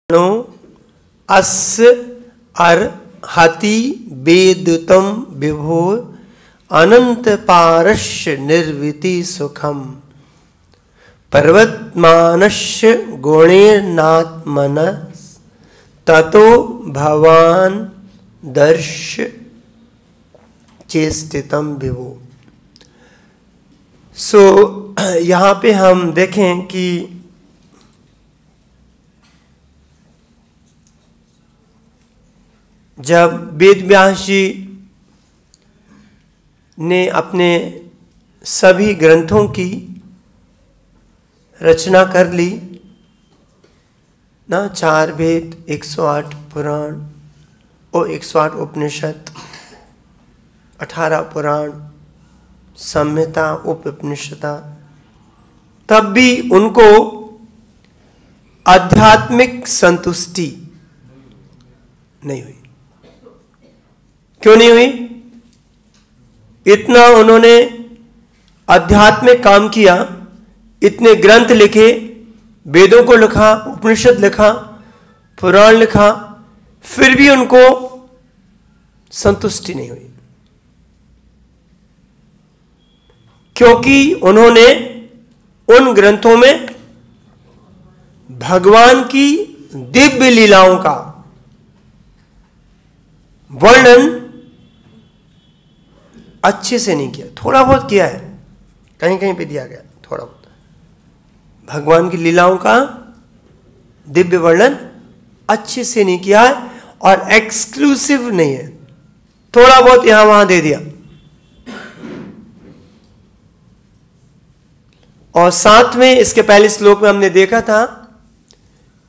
No अस्य अर्हति वेदुतं विभो अनंत पारस्य निर्विति सुखम पर्वतमानस्य गुणेनात्मनः ततो भवान दर्श चेष्टितम विभो। सो यहाँ पे हम देखें कि जब वेद व्यास जी ने अपने सभी ग्रंथों की रचना कर ली ना, 4 वेद, 108 पुराण और 108 उपनिषद, 18 पुराण, संहिता, उपनिषदा, तब भी उनको आध्यात्मिक संतुष्टि नहीं हुई। क्यों नहीं हुई? इतना उन्होंने आध्यात्मिक काम किया, इतने ग्रंथ लिखे, वेदों को लिखा, उपनिषद लिखा, पुराण लिखा, फिर भी उनको संतुष्टि नहीं हुई, क्योंकि उन्होंने उन ग्रंथों में भगवान की दिव्य लीलाओं का वर्णन अच्छे से नहीं किया। थोड़ा बहुत किया है, कहीं कहीं पे दिया गया थोड़ा बहुत, भगवान की लीलाओं का दिव्य वर्णन अच्छे से नहीं किया है और एक्सक्लूसिव नहीं है, थोड़ा बहुत यहां वहां दे दिया। और साथ में इसके पहले श्लोक में हमने देखा था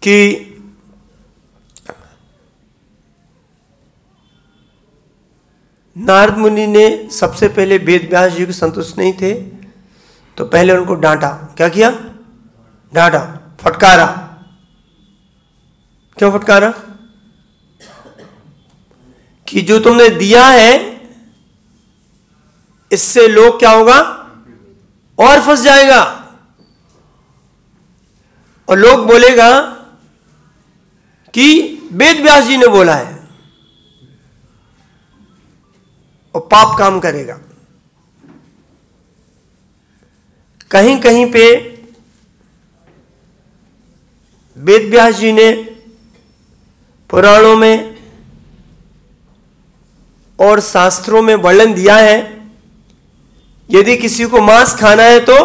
कि नारद मुनि ने सबसे पहले वेद व्यास जी को संतुष्ट नहीं थे तो पहले उनको डांटा। क्या किया? डांटा, फटकारा। क्यों फटकारा? कि जो तुमने दिया है इससे लोग क्या होगा, और फंस जाएगा, और लोग बोलेगा कि वेद व्यास जी ने बोला है, और पाप काम करेगा। कहीं कहीं पे वेद व्यास जी ने पुराणों में और शास्त्रों में वर्णन दिया है, यदि किसी को मांस खाना है तो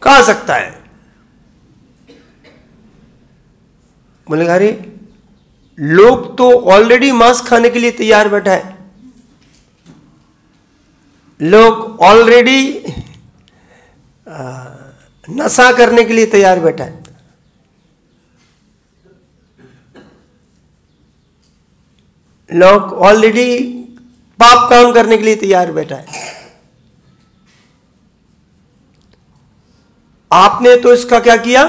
खा सकता है। बोलेगा अरे लोग तो ऑलरेडी मांस खाने के लिए तैयार बैठा है, लोग ऑलरेडी नशा करने के लिए तैयार बैठा है, लोग ऑलरेडी पाप काम करने के लिए तैयार बैठा है। आपने तो इसका क्या किया?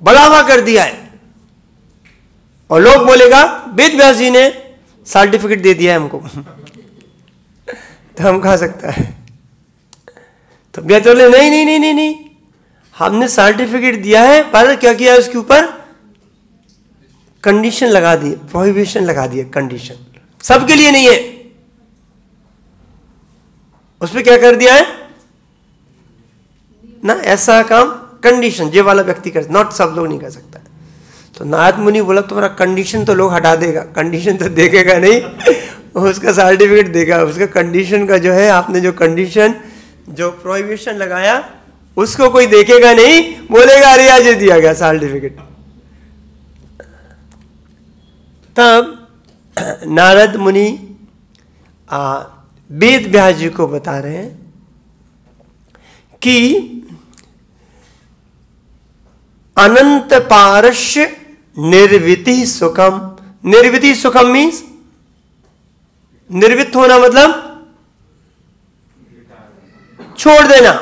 बढ़ावा कर दिया है, और लोग बोलेगा वेद व्यास जी ने सर्टिफिकेट दे दिया है हमको तो हम खा सकता है। तो व्यास बोले नहीं नहीं नहीं नहीं नहीं, हमने सर्टिफिकेट दिया है, पर क्या किया उसके ऊपर कंडीशन लगा दी, प्रोहिबिशन लगा दिया, कंडीशन सबके लिए नहीं है। उस पर क्या कर दिया है ना, ऐसा काम कंडीशन जे वाला व्यक्ति कर, नॉट सब लोग नहीं कर सकता। तो नारद मुनि बोला तुम्हारा कंडीशन तो लोग हटा देगा, कंडीशन तो देखेगा नहीं, उसका सर्टिफिकेट देगा। उसका कंडीशन का जो है, आपने जो कंडीशन, जो प्रोहिबिशन लगाया, उसको कोई देखेगा नहीं, बोलेगा अरे आज दिया गया सर्टिफिकेट। तब नारद मुनि वेद व्यास जी को बता रहे हैं कि अनंत पारस्य निर्विति सुखम। निर्विति सुखम मीन्स निर्वित होना, मतलब छोड़ देना,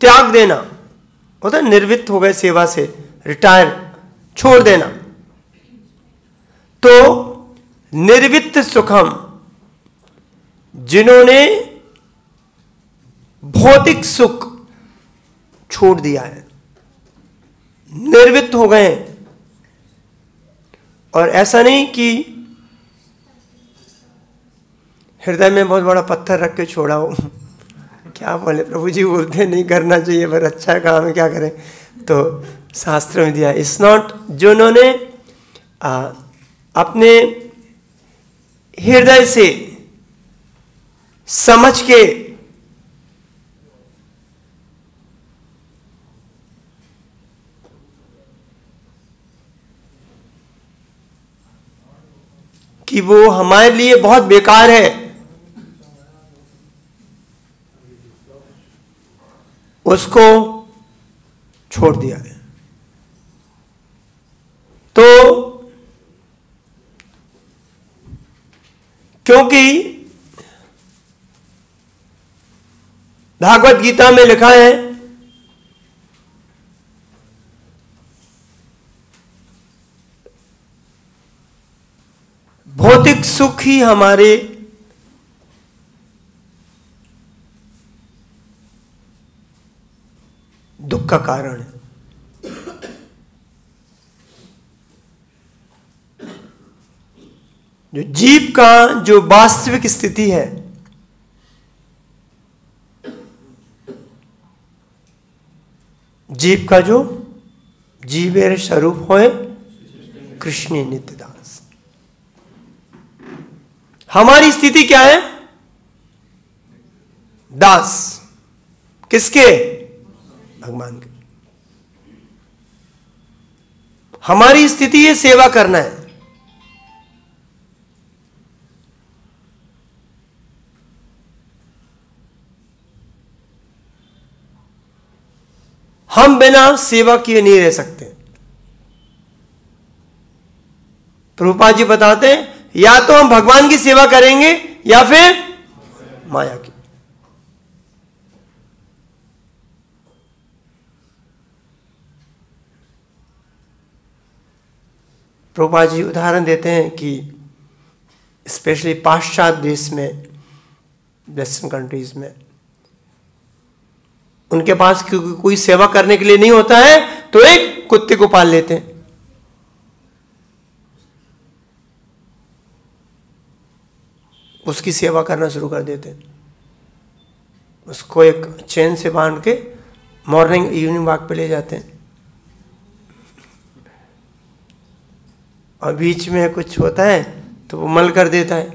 त्याग देना होता है। निर्वित हो गए सेवा से, रिटायर, छोड़ देना। तो निर्वित सुखम, जिन्होंने भौतिक सुख छोड़ दिया है, निर्वृत्त हो गए हैं। और ऐसा नहीं कि हृदय में बहुत बड़ा पत्थर रख के छोड़ा हो। क्या बोले प्रभु जी, बोलते नहीं करना चाहिए पर अच्छा काम है, क्या करें। तो शास्त्र में दिया इट्स नॉट, जो उन्होंने अपने हृदय से समझ के कि वो हमारे लिए बहुत बेकार है, उसको छोड़ दिया है। तो क्योंकि भागवत गीता में लिखा है भौतिक सुख ही हमारे दुख का कारण है। जो जीव का जो वास्तविक स्थिति है, जीव का जो जीवेर स्वरूप होए कृष्ण नित्य दास। हमारी स्थिति क्या है? दास। किसके? भगवान के। हमारी स्थिति है सेवा करना है। हम बिना सेवा किए नहीं रह सकते। प्रभुपाद जी बताते हैं या तो हम भगवान की सेवा करेंगे या फिर माया की। प्रभुपाद जी उदाहरण देते हैं कि स्पेशली पाश्चात्य देश में, वेस्टर्न कंट्रीज में, उनके पास क्योंकि कोई सेवा करने के लिए नहीं होता है तो एक कुत्ते को पाल लेते हैं। उसकी सेवा करना शुरू कर देते हैं। उसको एक चेन से बांध के मॉर्निंग इवनिंग वॉक पे ले जाते हैं। और बीच में कुछ होता है तो वो मल कर देता है।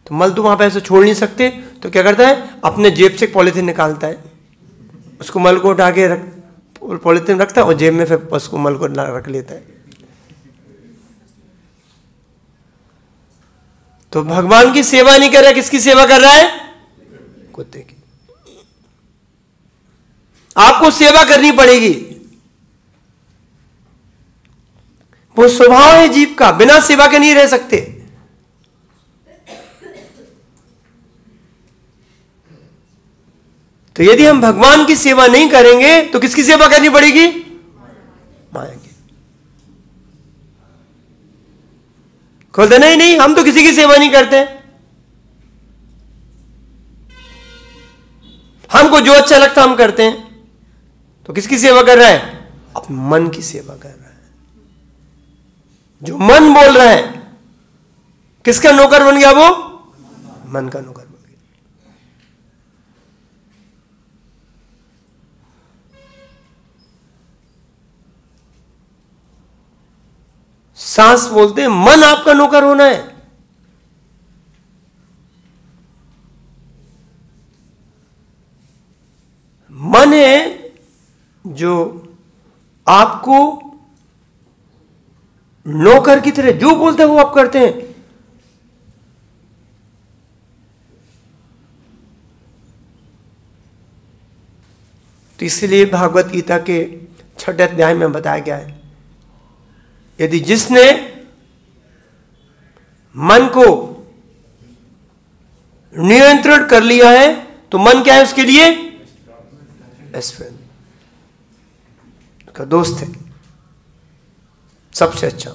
तो मल तो वहां पे ऐसे छोड़ नहीं सकते, तो क्या करता है अपने जेब से पॉलिथीन निकालता है, उसको मल को उठा के पॉलिथीन रखता है और जेब में फिर उसको मल को रख लेता है। तो भगवान की सेवा नहीं कर रहा है, किसकी सेवा कर रहा है? कुत्ते की। आपको सेवा करनी पड़ेगी, वो स्वभाव है जीव का, बिना सेवा के नहीं रह सकते। तो यदि हम भगवान की सेवा नहीं करेंगे तो किसकी सेवा करनी पड़ेगी? माया की। खोलते नहीं, हम तो किसी की सेवा नहीं करते, हमको जो अच्छा लगता हम करते हैं। तो किसकी सेवा कर रहा है? अपने मन की सेवा कर रहा है। जो मन बोल रहा है, किसका नौकर बन गया वो? मन का नौकर बन गया। सांस बोलते हैं मन आपका नौकर होना है। मन है जो आपको नौकर की तरह जो बोलते हैं वो आप करते हैं। तो इसलिए भागवत गीता के 6वें अध्याय में बताया गया है, यदि जिसने मन को नियंत्रण कर लिया है तो मन क्या है उसके लिए? बेस्ट फ्रेंड, का दोस्त है, सबसे अच्छा।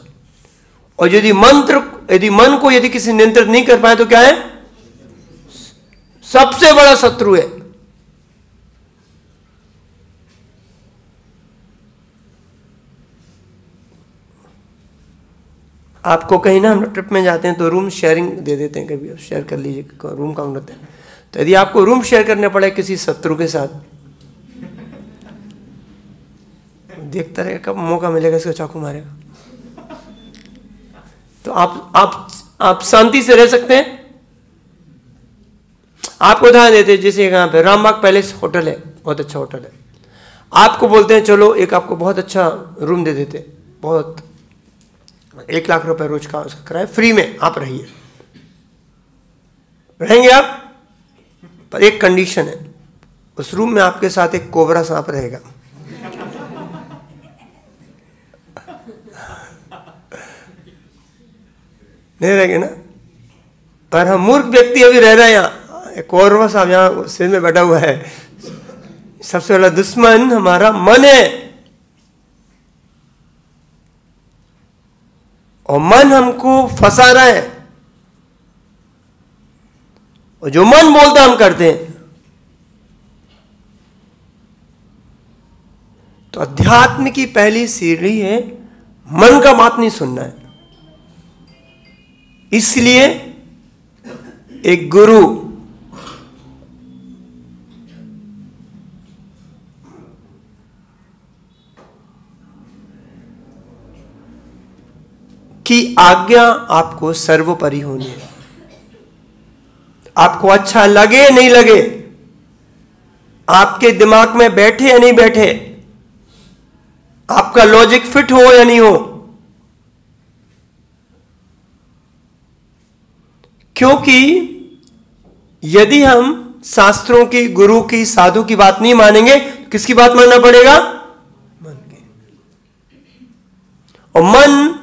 और यदि मन को यदि किसी नियंत्रित नहीं कर पाए तो क्या है? सबसे बड़ा शत्रु है। आपको कहीं ना हम लोग ट्रिप में जाते हैं तो रूम शेयरिंग दे देते हैं, कभी शेयर कर लीजिए, रूम काउंट होते हैं। तो यदि आपको रूम शेयर करने पड़े किसी शत्रु के साथ, देखता रहेगा कब मौका मिलेगा इसको चाकू मारेगा। तो आप शांति से रह सकते हैं। आपको उदाहरण देते हैं, जैसे यहाँ पे रामबाग पैलेस होटल है, बहुत अच्छा होटल है। आपको बोलते हैं चलो एक आपको बहुत अच्छा रूम दे देते, बहुत 1 लाख रुपए रोज का उसका किराया, फ्री में आप रहिए, रहेंगे आप, पर एक कंडीशन है, उस रूम में आपके साथ एक कोबरा सांप रहेगा। नहीं रहेंगे ना। पर हम मूर्ख व्यक्ति अभी रह रहे हैं यहाँ, एक कोबरा सांप यहाँ सिर में बैठा हुआ है। सबसे बड़ा दुश्मन हमारा मन है, और मन हमको फंसा रहा है, और जो मन बोलता हम करते हैं। तो अध्यात्म की पहली सीढ़ी है मन का बात नहीं सुनना है। इसलिए एक गुरु की आज्ञा आपको सर्वोपरि होनी है। आपको अच्छा लगे नहीं लगे, आपके दिमाग में बैठे या नहीं बैठे, आपका लॉजिक फिट हो या नहीं हो, क्योंकि यदि हम शास्त्रों की, गुरु की, साधु की बात नहीं मानेंगे, किसकी बात मानना पड़ेगा? मन की। और मन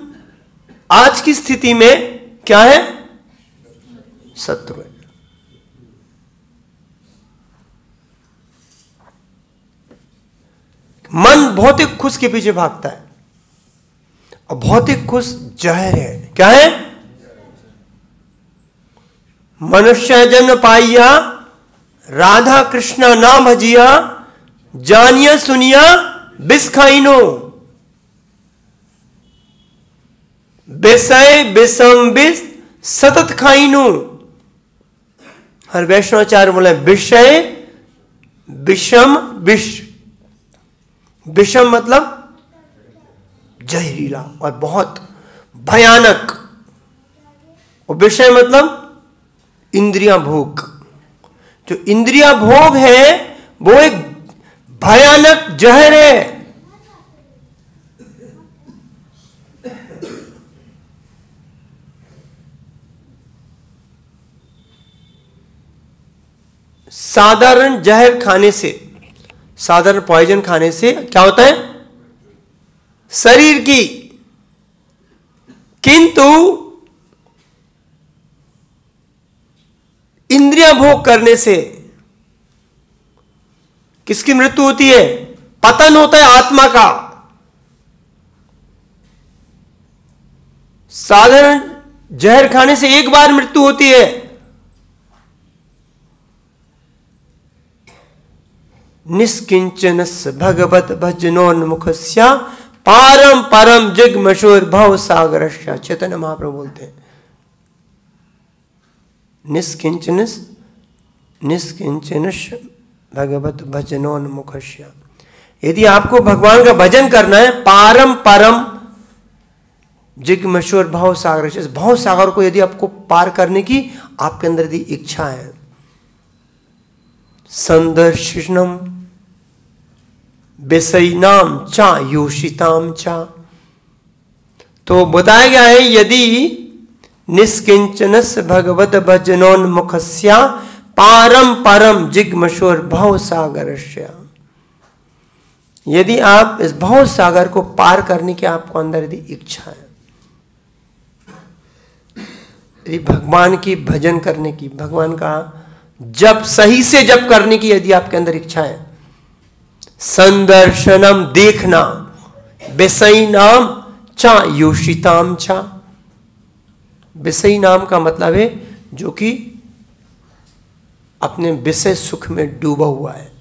आज की स्थिति में क्या है? शत्रु है। मन भौतिक खुश के पीछे भागता है, और भौतिक खुश जहर है। क्या है? मनुष्य जन्म पाइया, राधा कृष्ण नाम भजिया, जानिया सुनिया बिस खाइनो। बेसय बिसम बिस सतत खाइनो। हर वैष्णवाचार्य बोले विषय विषम विष। विषम मतलब जहरीला और बहुत भयानक, और विषय मतलब इंद्रिया भोग। जो इंद्रिया भोग है वो एक भयानक जहर है। साधारण जहर खाने से, साधारण पॉइजन खाने से क्या होता है? शरीर की, किंतु इंद्रिया भोग करने से किसकी मृत्यु होती है? पतन होता है आत्मा का। साधारण जहर खाने से एक बार मृत्यु होती है, निष्किंचनस्य भगवत भजनोन्मुखस्य पारम परम जिग्मशोर भव सागरस्य। चैतन्य महाप्रभु बोलते हैं, निष्किंचनस्य भगवत भजनोन्मुखस्य। यदि आपको भगवान का भजन करना है, पारम परम जिग्मशोर भव सागरस्य, भव सागर को यदि आपको पार करने की आपके अंदर यदि इच्छा है, संदर्शनम विषयिनाम चा योषिताम चा। तो बताया गया है यदि निष्किंचनस्य भगवत भजनोन्मुखस्य पारम परम जिग्मशोर भव सागरस्य, यदि आप इस भव सागर को पार करने की आपको अंदर यदि इच्छा है, यदि भगवान की भजन करने की, भगवान का जप सही से जप करने की यदि आपके अंदर इच्छा है, संदर्शनम देखना, विषयी नाम चा योषिताम चा। विषयी नाम का मतलब है जो कि अपने विषय सुख में डूबा हुआ है।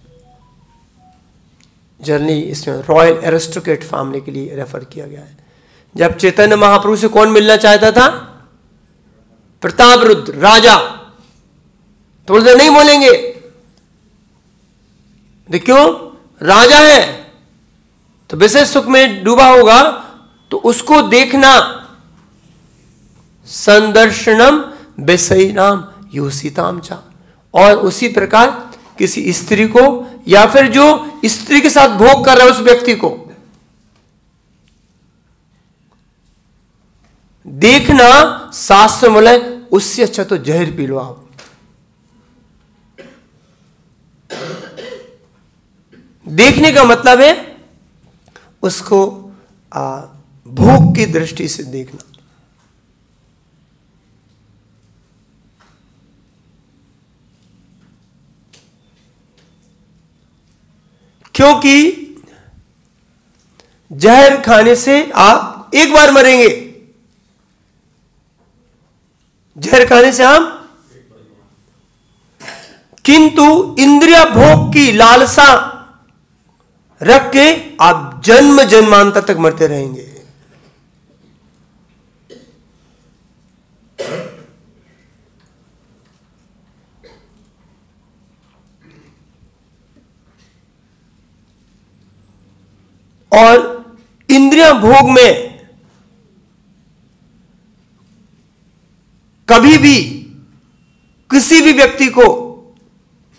जनरली इसमें रॉयल एरिस्टोक्रेट फैमिली के लिए रेफर किया गया है, जब चैतन्य महाप्रभु से कौन मिलना चाहता था? प्रतापरुद्र राजा। तो बोलते नहीं बोलेंगे। क्यों? राजा है तो विशेष सुख में डूबा होगा, तो उसको देखना। संदर्शनम विषयिनाम योषिताम चा। और उसी प्रकार किसी स्त्री को, या फिर जो स्त्री के साथ भोग कर रहा है उस व्यक्ति को देखना, शास्त्र बोले उससे अच्छा तो जहर पी लो आप। देखने का मतलब है उसको भोग की दृष्टि से देखना। क्योंकि जहर खाने से आप एक बार मरेंगे। जहर खाने से आप, किंतु इंद्रिय भोग की लालसा रख के आप जन्म जन्मांतर तक मरते रहेंगे। और इंद्रिय भोग में कभी भी किसी भी व्यक्ति को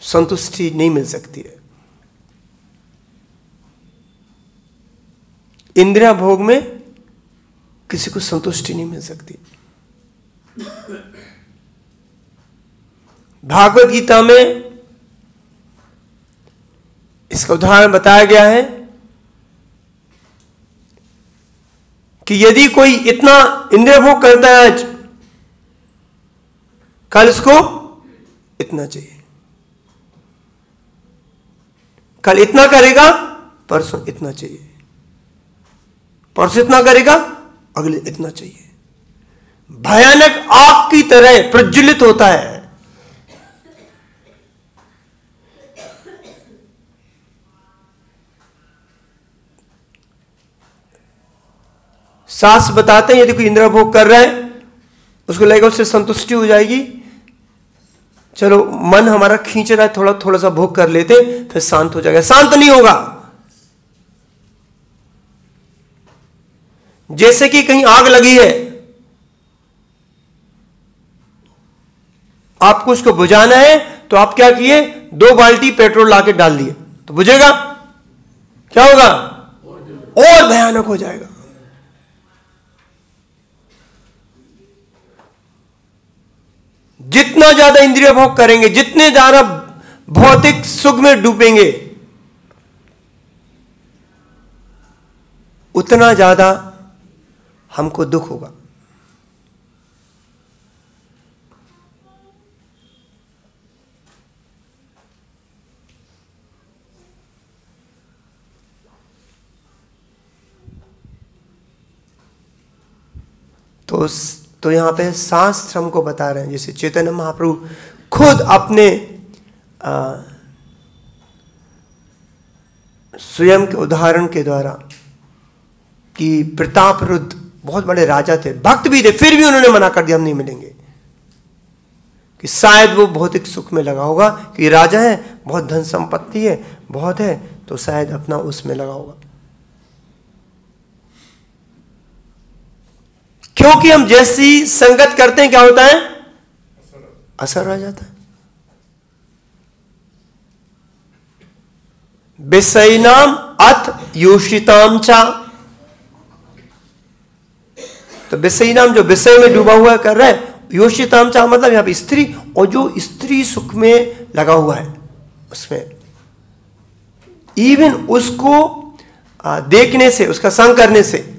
संतुष्टि नहीं मिल सकती है। इंद्रिय भोग में किसी को संतुष्टि नहीं मिल सकती। भागवत गीता में इसका उदाहरण बताया गया है कि यदि कोई इतना इंद्रिय भोग करता है आज, कल इसको इतना चाहिए, कल इतना करेगा परसों इतना चाहिए, परसों इतना करेगा अगले इतना चाहिए। भयानक आग की तरह प्रज्वलित होता है। शास्त्र बताते हैं यदि कोई इंद्रिय भोग कर रहा है, उसको लगेगा उससे संतुष्टि हो जाएगी, चलो मन हमारा खींच रहा है, थोड़ा थोड़ा सा भोग कर लेते, फिर शांत हो जाएगा। शांत नहीं होगा। जैसे कि कहीं आग लगी है, आपको उसको बुझाना है, तो आप क्या किए? 2 बाल्टी पेट्रोल लाके डाल दिए, तो बुझेगा? क्या होगा? और भयानक हो जाएगा। जितना ज्यादा इंद्रिय भोग करेंगे, जितने ज्यादा भौतिक सुख में डूबेंगे, उतना ज्यादा हमको दुख होगा। तो यहां पे शास्त्र हमको बता रहे हैं, जैसे चैतन्य महाप्रभु खुद अपने स्वयं के उदाहरण के द्वारा, कि प्रतापरुद्र बहुत बड़े राजा थे, भक्त भी थे, फिर भी उन्होंने मना कर दिया, हम नहीं मिलेंगे। कि शायद वो भौतिक सुख में लगा होगा, कि राजा है, बहुत धन संपत्ति है, बहुत है, तो शायद अपना उसमें लगा होगा। क्योंकि हम जैसी संगत करते हैं क्या होता है? असर आ जाता है। विषयिनाम अथ योषिताम चा। तो विषयिनाम जो विषय में डूबा हुआ कर रहा है, योषिताम चा मतलब यहां पे स्त्री, और जो स्त्री सुख में लगा हुआ है उसमें, इवन उसको देखने से, उसका संग करने से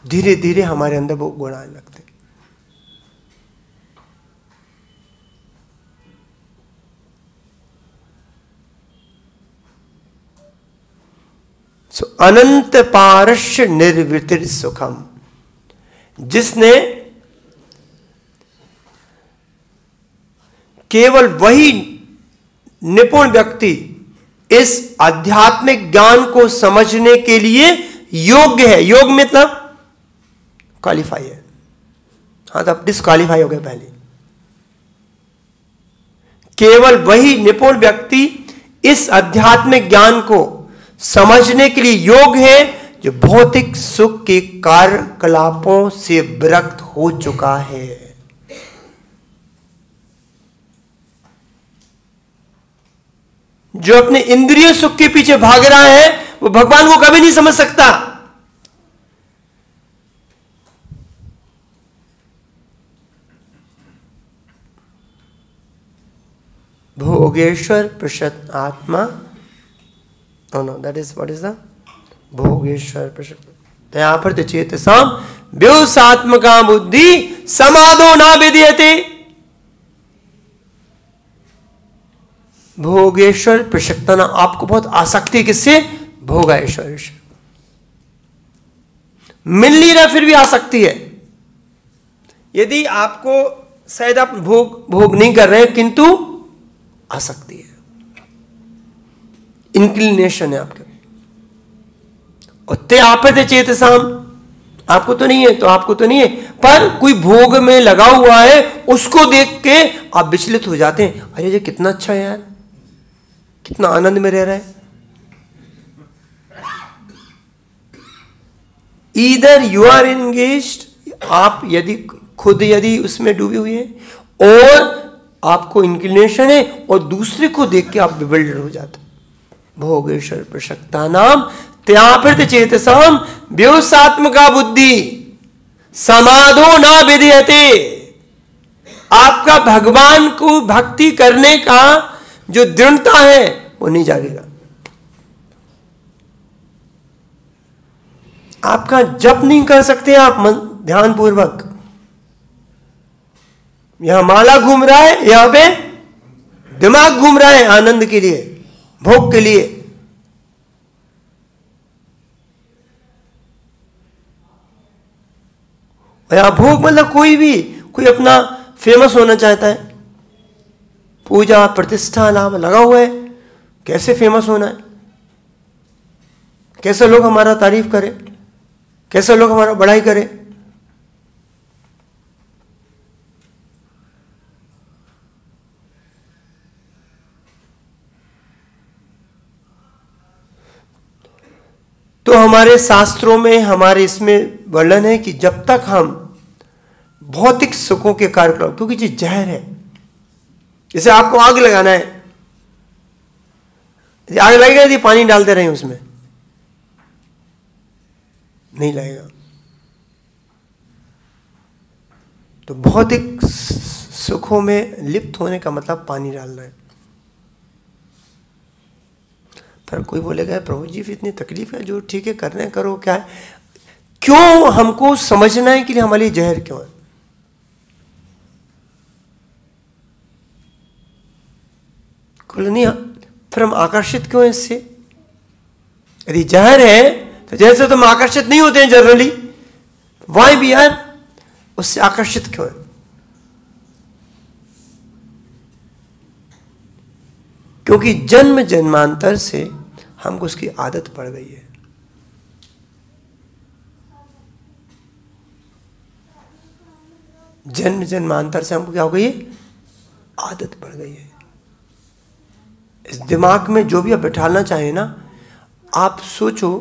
धीरे धीरे हमारे अंदर वो गुण आने लगते। अनंत पारस्य निर्वृतिर सुखम। जिसने केवल वही निपुण व्यक्ति इस आध्यात्मिक ज्ञान को समझने के लिए योग्य है। योग मतलब क्वालिफाई है। हाँ, तो आप डिस्क्वालीफाई हो गए पहले। केवल वही निपुण व्यक्ति इस आध्यात्मिक ज्ञान को समझने के लिए योग्य है जो भौतिक सुख के कार्यकलापों से विरक्त हो चुका है। जो अपने इंद्रिय सुख के पीछे भाग रहा है वो भगवान को कभी नहीं समझ सकता। भोगेश्वर प्रशत आत्मा, no that is what is the भोगेश्वर प्रशत तया पर चेतसाम व्योसात्मका बुद्धि समाधो ना विद्यते। भोगेश्वर प्रशक्तना, आपको बहुत आसक्ति है किससे? भोगेश्वर। मिल नहीं रहा फिर भी आसक्ति है। यदि आपको शायद आप भोग नहीं कर रहे हैं किंतु आसक्ति है, इंक्लिनेशन है आपके। और ते आपते चेतसाम, आपको तो नहीं है तो आपको तो नहीं है, पर कोई भोग में लगा हुआ है उसको देख के आप विचलित हो जाते हैं। अरे ये कितना अच्छा है यार, कितना आनंद में रह रहा है। ईदर यू आर एंगेज्ड, आप यदि खुद यदि उसमें डूबे हुए हैं और आपको इंक्लिनेशन है, और दूसरे को देख के आप बिल्डर हो जाते। भोगेश्वर प्रशक्ता नाम त्यापृत चेतसाम व्योसात्मका बुद्धि समाधो ना विद्यते। आपका भगवान को भक्ति करने का जो दृढ़ता है वो नहीं जागेगा। आपका जप नहीं कर सकते आप ध्यान पूर्वक। यहां माला घूम रहा है, यहां पे दिमाग घूम रहा है आनंद के लिए, भोग के लिए। यहां भोग मतलब कोई अपना फेमस होना चाहता है, पूजा प्रतिष्ठा लाभ लगा हुआ है। कैसे फेमस होना है, कैसे लोग हमारा तारीफ करें, कैसे लोग हमारा बड़ाई करें। तो हमारे शास्त्रों में, हमारे इसमें वर्णन है कि जब तक हम भौतिक सुखों के कार्यक्रम, क्योंकि ये जहर है। जैसे आपको आग लगाना है, आग लगेगा यदि पानी डालते रहे उसमें, नहीं लगेगा। तो भौतिक सुखों में लिप्त होने का मतलब पानी डालना है। पर कोई बोलेगा प्रभु जी इतनी तकलीफ है, जो ठीक है करने करो, क्या है, क्यों हमको समझना है कि हमारे लिए जहर क्यों है? नहीं, फिर हम आकर्षित क्यों हैं इससे? यदि जहर है तो जैसे तुम आकर्षित नहीं होते हैं जनरली, वाई भी यार उससे आकर्षित क्यों है? क्योंकि जन्म जन्मांतर से हमको उसकी आदत पड़ गई है। जन्म जन्मांतर से हमको क्या हो गई है? आदत पड़ गई है। इस दिमाग में जो भी आप बैठाना चाहें ना, आप सोचो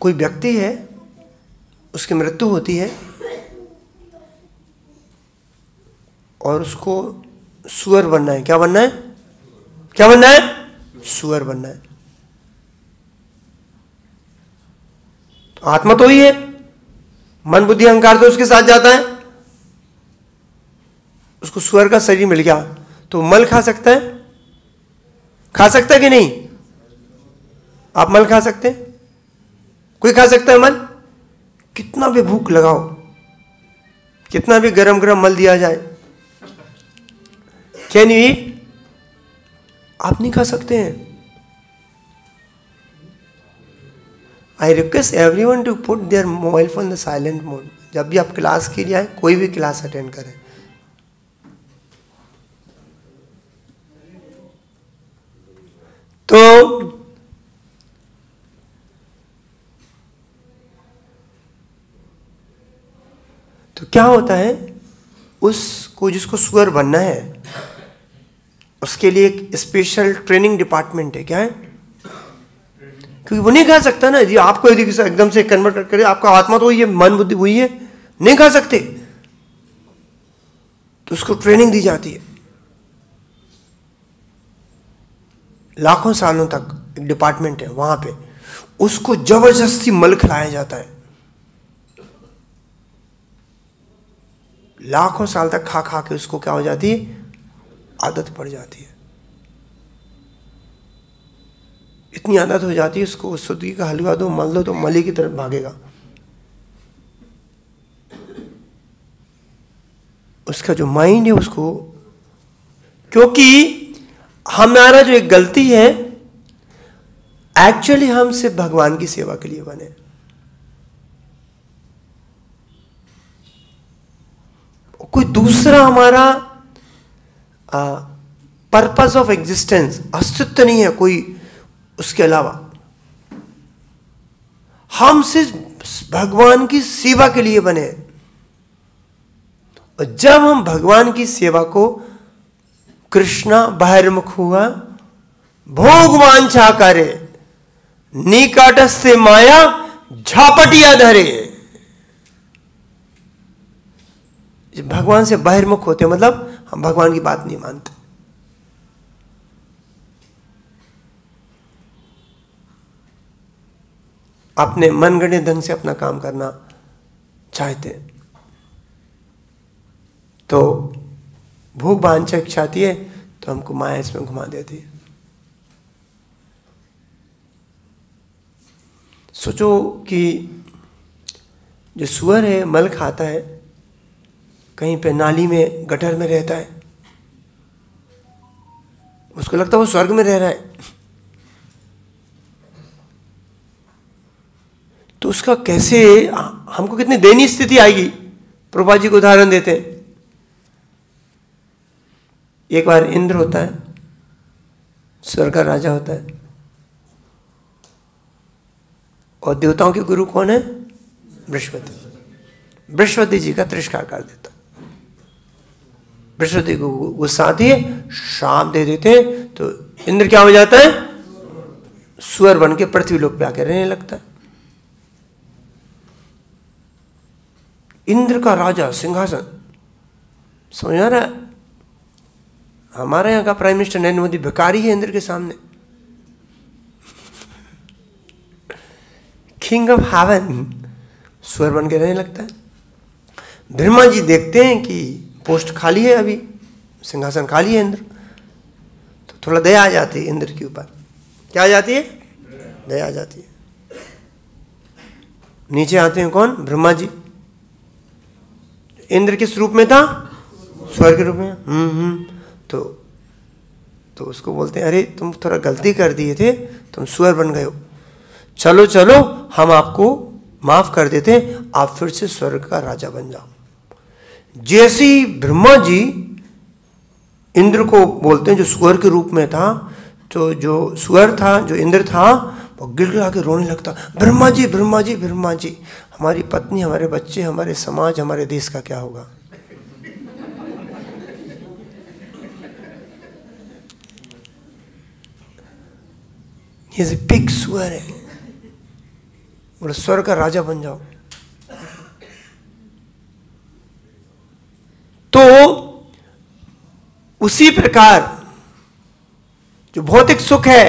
कोई व्यक्ति है, उसकी मृत्यु होती है और उसको सुअर बनना है। क्या बनना है? क्या बनना है? सुअर बनना है। तो आत्मा तो ही है, मन बुद्धि अहंकार तो उसके साथ जाता है। उसको सुअर का शरीर मिल गया तो मल खा सकता है? खा सकता है कि नहीं? आप मल खा सकते हैं? कोई खा सकता है मल? कितना भी भूख लगाओ, कितना भी गरम गरम मल दिया जाए, कैन यू ईट? आप नहीं खा सकते हैं। I request everyone to put their mobile phone the silent mode. जब भी आप क्लास के लिए आए, कोई भी क्लास अटेंड करें, तो क्या होता है, उसको जिसको सुअर बनना है उसके लिए एक स्पेशल ट्रेनिंग डिपार्टमेंट है। क्या है? क्योंकि वो नहीं खा सकता ना जी, आपको यदि एकदम से कन्वर्ट करे, आपका आत्मा तो वही है, मन बुद्धि वही है, नहीं खा सकते, तो उसको ट्रेनिंग दी जाती है। लाखों सालों तक एक डिपार्टमेंट है वहां पे, उसको जबरदस्ती मल खिलाया जाता है। लाखों साल तक खा खा के उसको क्या हो जाती है, आदत पड़ जाती है। इतनी आदत हो जाती है उसको, सुधी का हलवा दो, मल दो तो मली की तरफ भागेगा। उसका जो माइंड है उसको, क्योंकि हमारा जो एक गलती है, एक्चुअली हम सिर्फ भगवान की सेवा के लिए बने। कोई दूसरा हमारा पर्पस ऑफ एग्जिस्टेंस, अस्तित्व नहीं है कोई उसके अलावा। हम सिर्फ भगवान की सेवा के लिए बने। और जब हम भगवान की सेवा को, कृष्णा बहिर्मुख हुआ भोग वांछा करे, निकटस्थ माया झापटिया धरे। भगवान से बहिर्मुख होते मतलब हम भगवान की बात नहीं मानते। अपने मनगढ़े ढंग से अपना काम करना चाहते हैं, तो भोग वांछा इच्छा आती है तो हमको माया इसमें घुमा देती है। सोचो कि जो सुअर है मल खाता है, कहीं पे नाली में गटर में रहता है, उसको लगता है वो स्वर्ग में रह रहा है, तो उसका कैसे, हमको कितनी दयनीय स्थिति आएगी। प्रभुपाद जी को उदाहरण देते हैं। एक बार इंद्र होता है, स्वर्ग का राजा होता है, और देवताओं के गुरु कौन है? बृहस्पति। बृहस्पति जी का तिरस्कार कर देता। बृहस्पति को गुस्सा आती है, श्राप दे देते हैं, तो इंद्र क्या हो जाता है? सुअर बन के पृथ्वी लोक पे आके रहने लगता है। इंद्र का राजा सिंहासन, समझ आ रहा है? हमारे यहाँ का प्राइम मिनिस्टर नरेंद्र मोदी भिखारी है इंद्र के सामने। किंग ऑफ हेवन सुअर बन के रहने लगता है। ब्रह्मा जी देखते हैं कि पोस्ट खाली है, अभी सिंहासन खाली है इंद्र, तो थोड़ा दया आ जाती है इंद्र के ऊपर। क्या आ जाती है? दया आ जाती है। नीचे आते हैं कौन? ब्रह्मा जी। इंद्र किस रूप में था? स्वर्ग के रूप में। तो उसको बोलते हैं, अरे तुम थोड़ा गलती कर दिए थे, तुम सुअर बन गए हो, चलो चलो हम आपको माफ कर देते हैं, आप फिर से स्वर्ग का राजा बन जाओ। जैसे ही ब्रह्मा जी इंद्र को बोलते हैं, जो सुअर के रूप में था, तो जो सुअर था, जो इंद्र था, वो गिड़गिड़ा के रोने लगता, ब्रह्मा जी ब्रह्मा जी ब्रह्मा जी, हमारी पत्नी, हमारे बच्चे, हमारे समाज, हमारे देश का क्या होगा? ये पिग सुअर है, बोले स्वर्ग का राजा बन जाओ। तो उसी प्रकार जो भौतिक सुख है,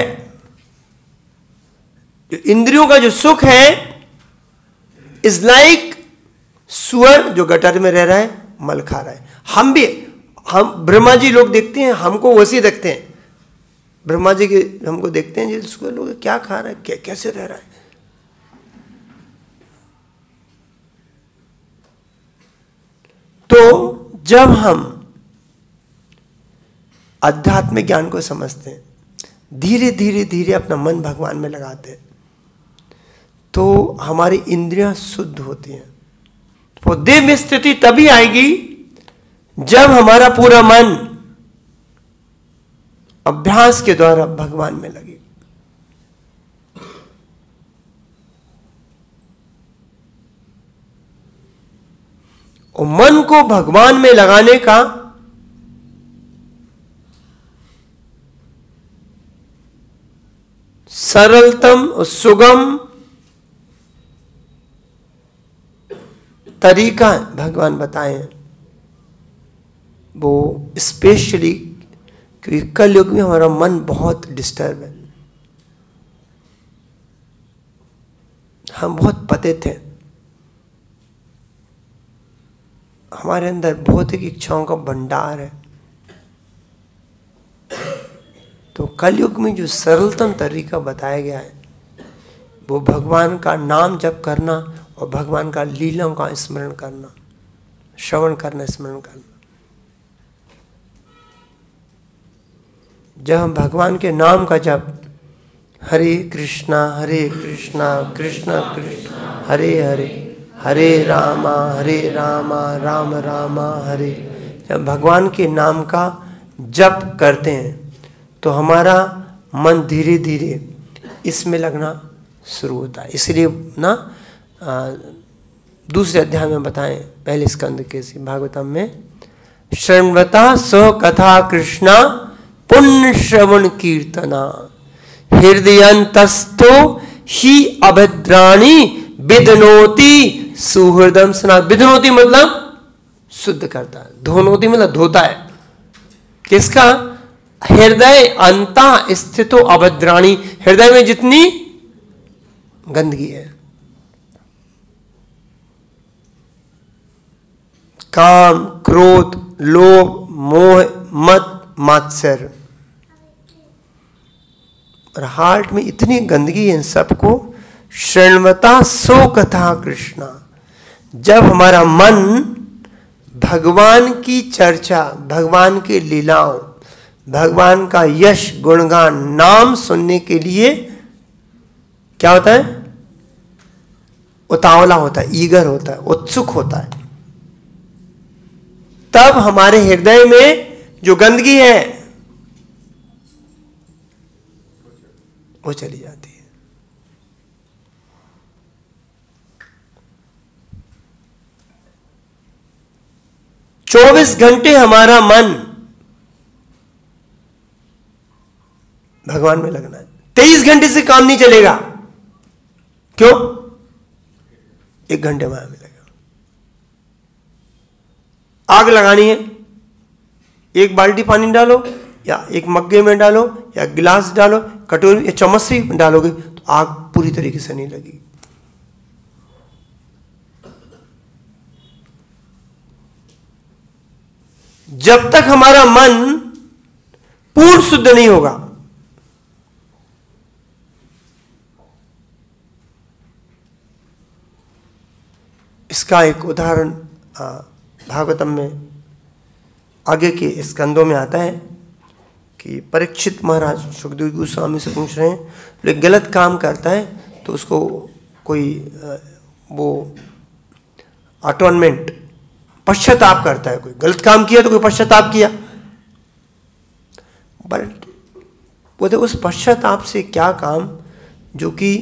जो इंद्रियों का जो सुख है, इज लाइक सुअर जो गटर में रह रहा है, मल खा रहा है। हम ब्रह्मा जी लोग देखते हैं, हमको वैसे ही देखते हैं। ब्रह्मा जी के हमको देखते हैं, जी सुअर लोग क्या खा रहा है, कैसे रह रहा है। तो जब हम आध्यात्मिक ज्ञान को समझते हैं, धीरे धीरे धीरे अपना मन भगवान में लगाते हैं, तो हमारी इंद्रियां शुद्ध होती हैं। वो दिव्य स्थिति तभी आएगी जब हमारा पूरा मन अभ्यास के द्वारा भगवान में लगे। और मन को भगवान में लगाने का सरलतम और सुगम तरीका भगवान बताए हैं। वो स्पेशली क्योंकि कल युग में हमारा मन बहुत डिस्टर्ब है, हम बहुत पतित हैं, हमारे अंदर भौतिक इच्छाओं का भंडार है। तो कलयुग में जो सरलतम तरीका बताया गया है वो भगवान का नाम जप करना और भगवान का लीलाओं का स्मरण करना, श्रवण करना, स्मरण करना। जब हम भगवान के नाम का जप, हरे कृष्णा कृष्णा कृष्णा हरे हरे, हरे रामा राम रामा हरे, जब भगवान के नाम का जप करते हैं तो हमारा मन धीरे धीरे इसमें लगना शुरू होता है। इसलिए ना दूसरे अध्याय में बताएं, पहले स्कंद के भागवतम में, शृण्वता स कथा कृष्णा पुण्य श्रवण कीर्तना हृदयंतस्थो ही अभद्राणी विदनोति सुहृदम सना। विदनोति मतलब शुद्ध करता है, धोनोति मतलब धोता है। किसका? हृदय अंता स्थितो अभद्राणी, हृदय में जितनी गंदगी है, काम, क्रोध, लोभ, मोह, मद, मात्सर्य, और हार्ट में इतनी गंदगी है इन सबको। शृण्वता सो कथा कृष्णा, जब हमारा मन भगवान की चर्चा, भगवान की लीलाओं, भगवान का यश गुणगान नाम सुनने के लिए क्या होता है? उतावला होता है, ईगर होता है, उत्सुक होता है। तब हमारे हृदय में जो गंदगी है वो चली जाती है। चौबीस घंटे हमारा मन भगवान में लगना है। 23 घंटे से काम नहीं चलेगा। क्यों? 1 घंटे वहां मिलेगा। आग लगानी है, 1 बाल्टी पानी डालो या 1 मग्गे में डालो या गिलास डालो, कटोरी या चम्मच से डालोगे तो आग पूरी तरीके से नहीं लगेगी। जब तक हमारा मन पूर्ण शुद्ध नहीं होगा, इसका एक उदाहरण भागवतम में आगे के स्कंदों में आता है कि परीक्षित महाराज सुखदेव गोस्वामी से पूछ रहे हैं, लेकिन गलत काम करता है तो उसको कोई वो अटोनमेंट, पश्चाताप करता है। कोई गलत काम किया तो कोई पश्चाताप किया, बट बोलते उस पश्चाताप से क्या काम जो कि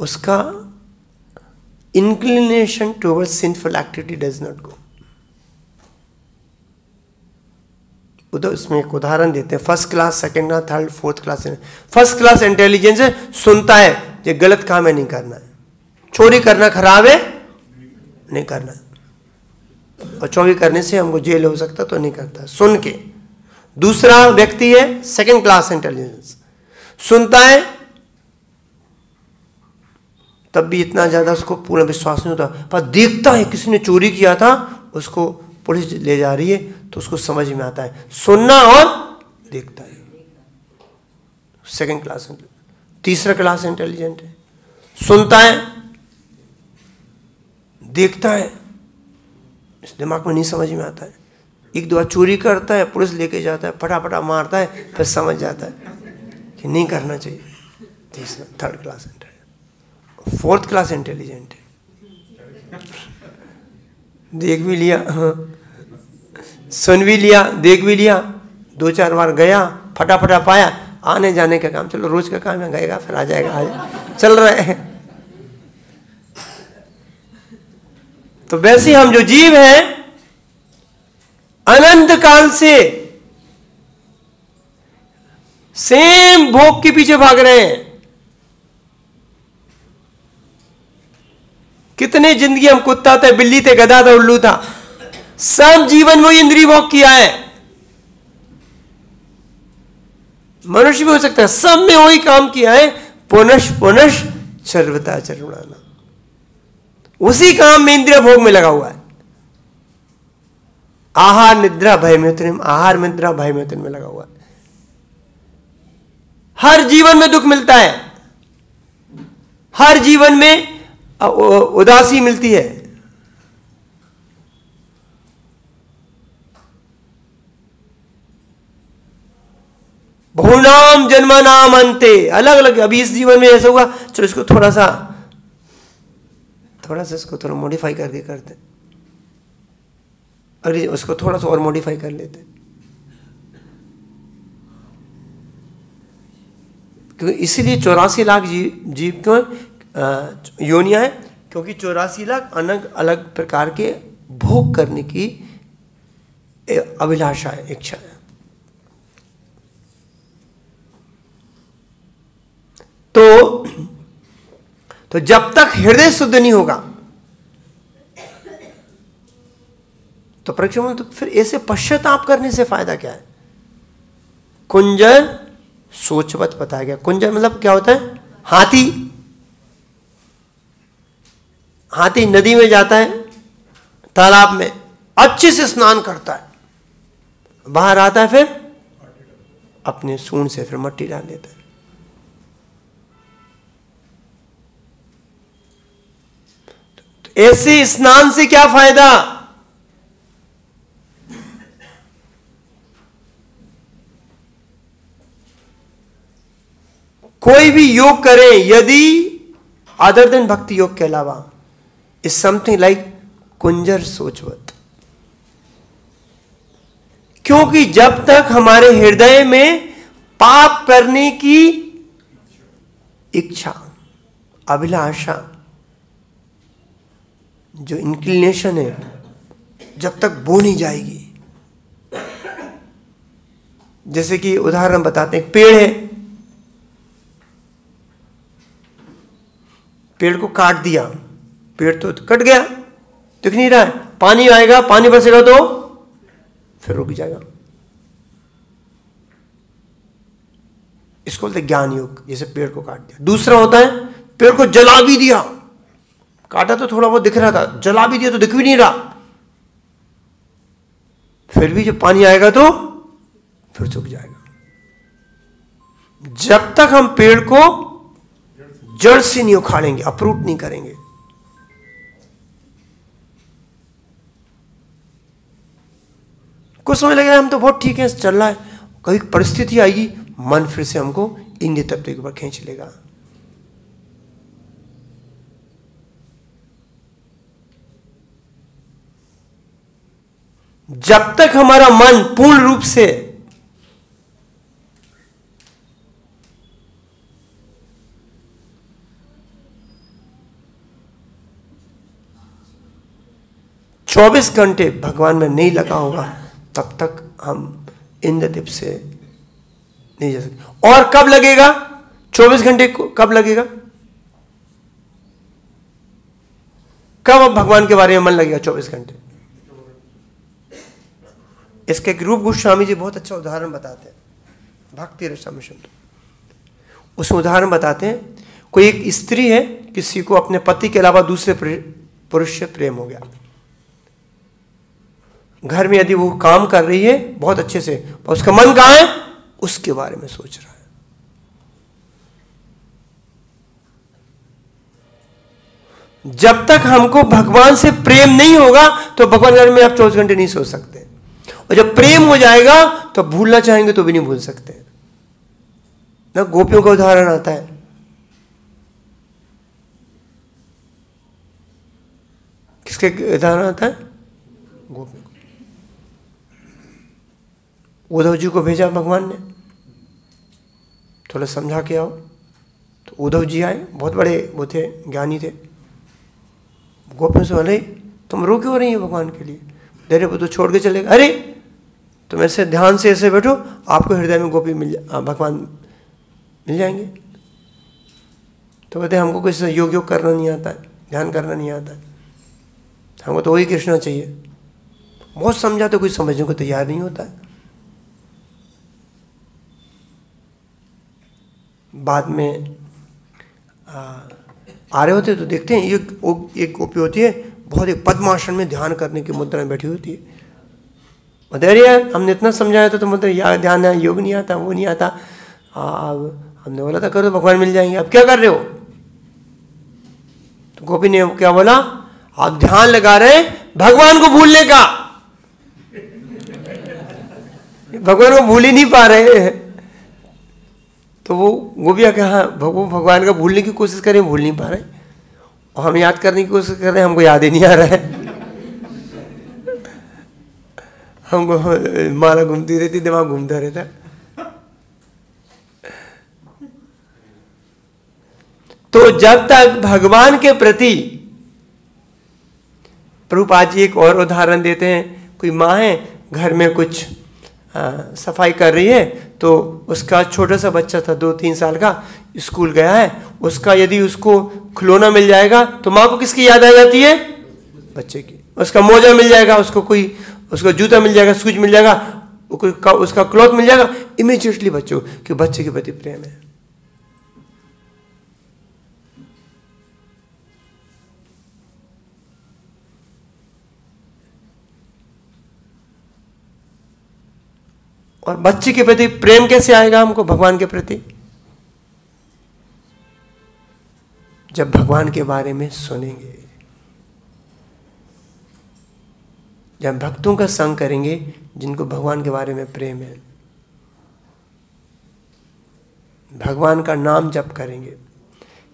उसका inclination towards sinful activity does not go। उधर इसमें एक उदाहरण देते हैं, first class, second class, third, fourth class. First class intelligence है, सुनता है ये गलत काम है, नहीं करना है, चोरी करना खराब है, नहीं करना है, और चोरी करने से हमको जेल हो सकता तो नहीं करता, सुन के। दूसरा व्यक्ति है सेकंड क्लास इंटेलिजेंस, सुनता है तब भी इतना ज्यादा उसको पूरा विश्वास नहीं होता, पर देखता है किसी ने चोरी किया था, उसको पुलिस ले जा रही है तो उसको समझ में आता है। सुनना और देखता है, सेकंड क्लास। तीसरा क्लास इंटेलिजेंट है, सुनता है, देखता है, इस दिमाग में नहीं समझ में आता है, 1-2 बार चोरी करता है, पुलिस लेके जाता है, फटाफटा मारता है, फिर समझ जाता है कि नहीं करना चाहिए। तीसरा, third class intelligent. Fourth class intelligent है, देख भी लिया, सुन भी लिया, देख भी लिया, 2-4 बार गया, फटाफटा पाया, आने जाने का काम, चलो रोज का काम है, गएगा फिर आ जाएगा, चल रहा है। तो वैसे हम जो जीव हैं अनंत काल से सेम भोग के पीछे भाग रहे हैं। कितने जिंदगी हम कुत्ता थे, बिल्ली थे, गधा था, उल्लू था, सब जीवन में इंद्रिय भोग किया है। मनुष्य भी हो सकता है, सब में वही काम किया है। पुनश पुनश सर्वथा चरुणाना, उसी काम में इंद्रिय भोग में लगा हुआ है। आहार निद्रा भय मैथुन, आहार निद्रा भय मैथुन में लगा हुआ है। हर जीवन में दुख मिलता है, हर जीवन में उदासी मिलती है। बहुनाम जन्मनाम अंते, अलग अलग। अभी इस जीवन में ऐसा हुआ, चलो इसको थोड़ा सा इसको थोड़ा मॉडिफाई करके करते, अरे उसको थोड़ा सा और मॉडिफाई कर लेते, क्योंकि इसीलिए 84 लाख जीव क्यों योनियां है, क्योंकि 84 लाख अलग अलग प्रकार के भोग करने की अभिलाषा है, इच्छा है। तो जब तक हृदय शुद्ध नहीं होगा तो परीक्षा, तो फिर ऐसे पश्चाताप करने से फायदा क्या है? कुंजर सोचवत बताया गया। कुंजर मतलब क्या होता है? हाथी। हाथी नदी में जाता है, तालाब में अच्छे से स्नान करता है, बाहर आता है, फिर अपने सूंड से फिर मट्टी डाल देता है। तो ऐसे स्नान से क्या फायदा? कोई भी योग करें यदि अदर देन भक्ति योग के अलावा, इज समथिंग लाइक कुंजर सोचवत। क्योंकि जब तक हमारे हृदय में पाप करने की इच्छा, अभिलाषा, जो इंक्लिनेशन है, जब तक वो नहीं जाएगी, जैसे कि उदाहरण बताते हैं, पेड़ है, पेड़ को काट दिया, पेड़ तो कट गया, दिख नहीं रहा है, पानी आएगा, पानी बरसेगा तो फिर रुक जाएगा। इसको बोलते ज्ञान योग, जैसे पेड़ को काट दिया। दूसरा होता है पेड़ को जला भी दिया, काटा तो थोड़ा बहुत दिख रहा था, जला भी दिया तो दिख भी नहीं रहा, फिर भी जब पानी आएगा तो फिर सूख जाएगा। जब तक हम पेड़ को जड़ से नहीं उखाड़ेंगे, अप्रूट नहीं करेंगे, कुछ समय लगेगा, हम तो बहुत ठीक है, चल रहा है, कभी परिस्थिति आएगी, मन फिर से हमको इंद्रिय तत्व के ऊपर खींच लेगा। जब तक हमारा मन पूर्ण रूप से चौबीस घंटे भगवान में नहीं लगा होगा, तब तक हम इंद्रदीप से नहीं जा सकते। और कब लगेगा 24 घंटे को? कब लगेगा? कब भगवान के बारे में मन लगेगा 24 घंटे? इसके एक रूप गोस्वामी जी बहुत अच्छा उदाहरण बताते हैं, भक्ति रसामिशन। उसमें उदाहरण बताते हैं, कोई एक स्त्री है, किसी को अपने पति के अलावा दूसरे पुरुष से प्रेम हो गया। घर में यदि वो काम कर रही है बहुत अच्छे से, पर उसका मन कहां है? उसके बारे में सोच रहा है। जब तक हमको भगवान से प्रेम नहीं होगा तो भगवान घर में आप 24 घंटे नहीं सो सकते, और जब प्रेम हो जाएगा तो भूलना चाहेंगे तो भी नहीं भूल सकते ना। गोपियों का उदाहरण आता है, किसके उदाहरण आता है? गोपियों। उद्धव जी को भेजा भगवान ने, थोड़ा समझा के आओ, तो उद्धव जी आए, बहुत बड़े वो थे, ज्ञानी थे। गोपियों से बोले तुम रो क्यों रही हो भगवान के लिए? तेरे को तो छोड़ के चलेगा। अरे तुम ऐसे ध्यान से ऐसे बैठो, आपको हृदय में गोपी भगवान मिल जाएंगे। तो कहते हमको कुछ योग करना नहीं आता है, ध्यान करना नहीं आता है, हमको तो वही कृष्णा चाहिए। बहुत समझा तो कोई समझने को तैयार नहीं होता है। बाद में आ रहे होते तो देखते हैं एक गोपी होती है, बहुत एक पद्मासन में ध्यान करने की मुद्रा में बैठी होती है। अरे यार हमने इतना समझाया था, तो मतलब यार ध्यान है, योग नहीं आता, वो नहीं आता। अब हमने बोला था करो भगवान मिल जाएंगे, अब क्या कर रहे हो? तो गोपी ने क्या बोला, आप ध्यान लगा रहे भगवान को भूलने का, भगवान को भूल ही नहीं पा रहे हैं। तो वो गोपियाँ कहा भगवान का भूलने की कोशिश करें, भूल नहीं पा रहे, और हम याद करने की कोशिश कर रहे हैं, हमको याद ही नहीं आ रहा है। हमको माला घूमती रहती, दिमाग घूमता रहता। तो जब तक भगवान के प्रति, प्रभुपाद जी एक और उदाहरण देते हैं, कोई माँ है घर में कुछ सफाई कर रही है, तो उसका छोटा सा बच्चा था 2-3 साल का, स्कूल गया है, उसका यदि उसको खिलौना मिल जाएगा तो माँ को किसकी याद आ जाती है? बच्चे की। उसका मोजा मिल जाएगा, उसका जूता मिल जाएगा, शूज मिल जाएगा, उसका क्लॉथ मिल जाएगा, इमीडिएटली बच्चों कि बच्चे के प्रति प्रेम है। और बच्चे के प्रति प्रेम कैसे आएगा हमको भगवान के प्रति? जब भगवान के बारे में सुनेंगे, जब भक्तों का संग करेंगे जिनको भगवान के बारे में प्रेम है, भगवान का नाम जप करेंगे।